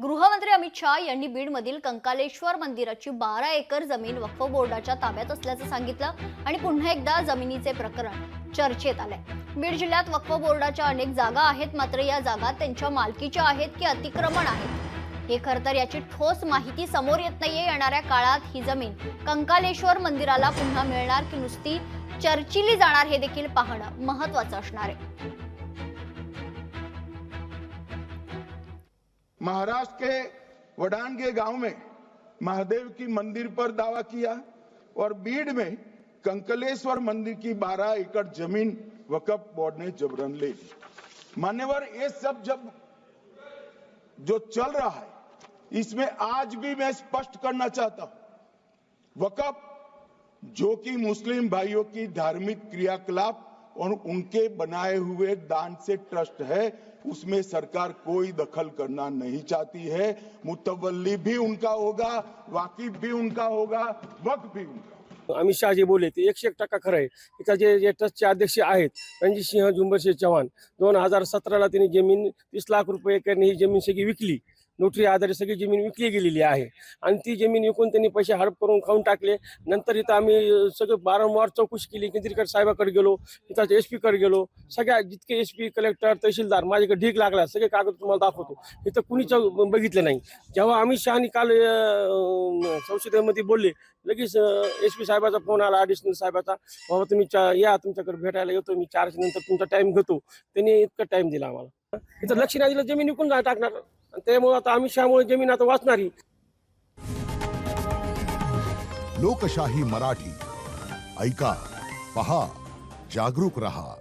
गृहमंत्री अमित शाह यांनी बीडमधील कंकालेश्वर मंदिराची 12 एकर जमीन वक्फ बोर्डाच्या ताब्यात असल्याचं सांगितलं आणि पुन्हा एकदा जमिनीचे प्रकरण चर्चेत आलंय। बीड जिल्ह्यात वक्फ बोर्डाच्या अनेक जागा आहेत, मात्र या जागा त्यांच्या मालकीच्या आहेत की अतिक्रमण आहेत हे खरं तर याची ठोस माहिती समोर येत नाहीये। येणाऱ्या काळात ही जमीन कंकालेश्वर मंदिराला पुन्हा मिळणार की नुसती चर्चिली जाणार हे देखील पाहणं महत्त्वाचं असणार आहे। महाराष्ट्र के वडानगे गांव में महादेव की मंदिर पर दावा किया और बीड में कंकलेश्वर मंदिर की 12 एकड़ जमीन वक्फ बोर्ड ने जबरन ले ली। मान्यवर, ये सब जो चल रहा है इसमें आज भी मैं स्पष्ट करना चाहता हूं, वक्फ जो कि मुस्लिम भाइयों की धार्मिक क्रियाकलाप और उनके बनाए हुए दान से ट्रस्ट है, उसमें सरकार कोई दखल करना नहीं चाहती है। मुतवल्ली भी उनका होगा, वाकिफ भी उनका होगा, वक्फ भी उनका। अमित शाह जे बोले ते 101% खरं आहे। इथं जे ट्रस्टचे अध्यक्ष आहेत रणजित सिंह झुंबरसिंह चव्हाण 2017ला त्यांनी जमीन 30 लाख रुपये एकरने ही जमीन सगळी विकली। नोटरी आधारे सगळी जमीन विकली गेलेली आहे आणि ती जमीन विकून त्यांनी पैसे हडप करून खाऊन टाकले। नंतर इथं आम्ही सगळं वारंवार चौकशी केली, केंद्रीकर साहेबाकडे गेलो, इथं SP कडे गेलो, सगळ्या जितके SP कलेक्टर तहसीलदार माझ्याकडे ढीक लागला, सगळे कागद तुम्हाला दाखवतो। इथं कुणीच बघितलं नाही। जेव्हा अमित शहानी काल संसदेमध्ये बोलले, लगेच SP साहेबाचा फोन आला, ॲडिशनल साहेबाचा, बाबा तुम्ही या, तुमच्याकडे भेटायला येतो मी 4 नंतर तुमचा टाइम घेतो। त्यांनी इतका टाइम दिला आम्हाला। इथं लक्ष नाही दिलं, जमीन विकून टाकणार। त्यामुळे आता अमित शहामुळे जमीन आता वाचणारी। लोकशाही मराठी ऐका, पहा, जागरूक रहा।